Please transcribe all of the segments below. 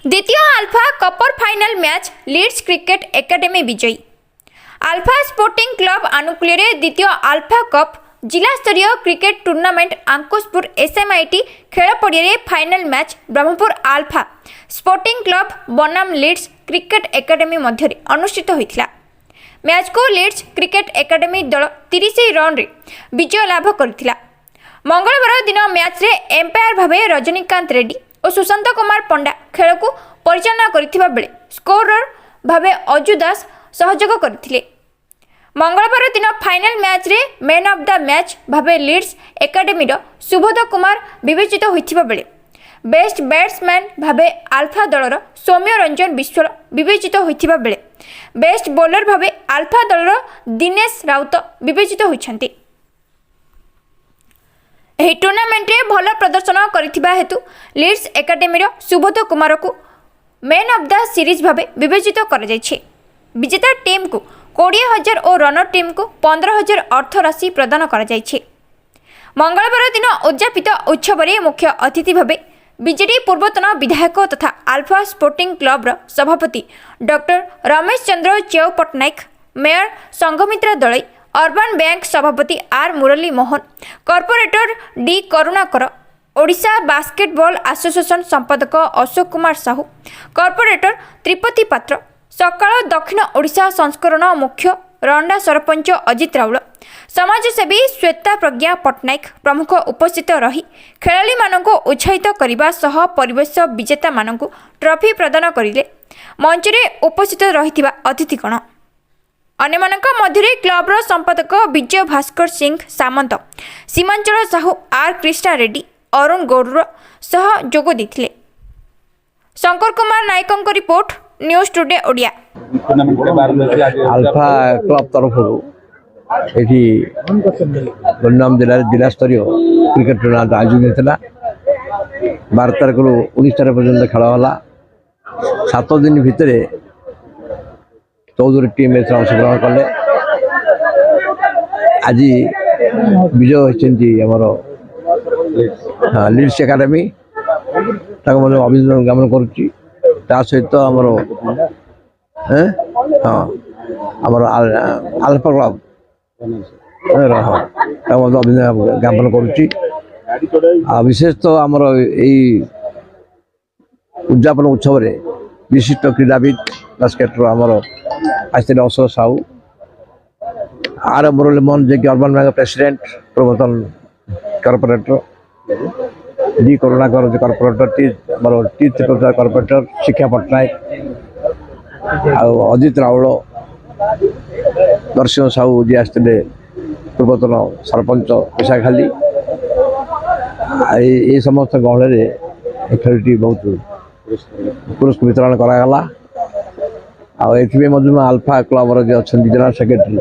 द्वितीय आल्फा कपर final match Leeds cricket academy विजयी। आल्फा स्पोर्टिंग क्लब आनुकूल्य द्वितीय आल्फा कप जिला स्तरीय क्रिकेट टूर्नामेंट आंकुशपुर एसएमआईटी खेल पड़िया final match Brahmapur Alpha sporting Club बनाम लीड्स क्रिकेट एकेडमी मध्य अनुष्ठित होता। मैच को लीड्स क्रिकेट एकेडमी दल 30 रन रे विजय लाभ करथिला। मंगलवार दिन मैच रे एम्पायर भावे रजनीकांत रेड्डी और सुशांत कुमार पंडा खेल को परिचालना करथिबा बेले स्कोरर भावे अजु दास सहयोग करथिले। मंगलवार दिन फाइनल मैच रे man of the match Bhave Leeds academy Subodh Kumar विवेचित होइथिबा बेले बेस्ट बैट्समैन भावे आल्फा दलर सौम्य रंजन विश्वाल विवेचित होइथिबा बेले बेस्ट बॉलर भावे आल्फा दलर दिनेश राउत विवेचित होइछन्ति। ଏହି ଟୁର୍ଣ୍ଣାମେଣ୍ଟରେ ଭଲ ପ୍ରଦର୍ଶନ କରିଥିବା ହେତୁ ଲିଡ୍ସ ଏକାଡେମୀର ସୁବୋଧ କୁମାରକୁ ମେନ୍ ଅଫ୍ ଦ ସିରିଜ୍ ଭାବେ ବିବେଚିତ କରାଯାଇଛି। ବିଜେତା ଟିମ୍କୁ 20,000 ଓ ରନର ଟିମ୍କୁ 15,000 ଅର୍ଥ ରାଶି ପ୍ରଦାନ କରାଯାଇଛି। ମଙ୍ଗଳବାର ଦିନ ଉଦ୍ଯାପିତ ଉତ୍ସବରେ ମୁଖ୍ୟ ଅତିଥି ଭାବେ ବିଜେଡି ପୂର୍ବତନ ବିଧାୟକ ତଥା ଆଲଫା ସ୍ପୋର୍ଟିଂ କ୍ଲବର ସଭାପତି ଡକ୍ଟର ରମେଶ ଚନ୍ଦ୍ର ଚ୍ୟଉ Pattnaik, mayor Sanghamitra Dalai, urban bank सभापति R Murali Mohan, corporator D Karunakar, Odisha basketball association संपादक अशोक कुमार साहू, कॉर्पोरेटर त्रिपति पात्र, सकाळ दक्षिण ओडिशा संस्करण मुख्य रंडा सरपंच अजित राउल, समाजसेवी श्वेता प्रज्ञा पट्टनायक प्रमुख उपस्थित रही खेलाड़ी मानक उत्साहित करने सह परिवेश विजेता मानक ट्रॉफी प्रदान करिले। मंच रे उपस्थित रही अतिथिगण अन्यमानक मध्य क्लबर संपादक विजय भास्कर सिंह सामंत, सीमांचल साहू, आर कृष्णा रेड्डी, अरुण गौड़ सह जोग देथिले। शंकर कुमार नायकों report, news today Odia. Alpha club तरफ ये गंजाम जिला स्तरीय क्रिकेट टूर्नामेंट आयोजित होता। 12 तारीख 19 तारीख पर्यटन खेल होला। 7 दिन भितर 14 टीम अंशग्रहण कले। आज विजय होती लीड्स एकाडेमी अभिनंदन ज्ञापन करुच्ची। सहित आमर आल्फा क्लब अभिनंदन ज्ञापन करुच्ची। विशेष तो आमर उद्यापन उत्सव विशिष्ट क्रीड़ाविद बास्केटर आमर आसते अशोक साहू, आर मुरली मोहन जे कि अर्बन बैंक प्रेसिडेंट प्रवर्तन corporator, D Karunakar corporator, T corporator शिक्षा पट्टनायक, अजित राउल, दर्शन साहू जी आसते पूर्वतन सरपंच विशाखाली। ये समस्त गहल खेलटी बहुत पुरस्कार वितरण करागला। आल्फा क्लब जनरल सेक्रेटरी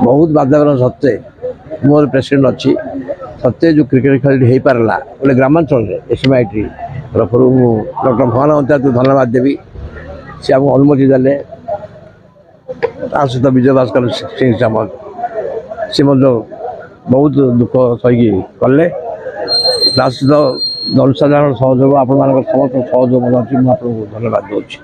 बहुत बाध्यकरण सत्ते मोर प्रेसिडेंट अच्छी सत्ते जो क्रिकेट खेल हो पारा गोटे ग्रामांचल एसएमआईटी तरफ डॉक्टर भवन अंतर धन्यवाद देवी। सी आमको अनुमति देले। सहित विजय भास्कर सिंह सामंत सी बहुत दुख सही कले। सहित जनसाधारण सहयोग आपण समस्त सहयोग अच्छी धन्यवाद दूसरी।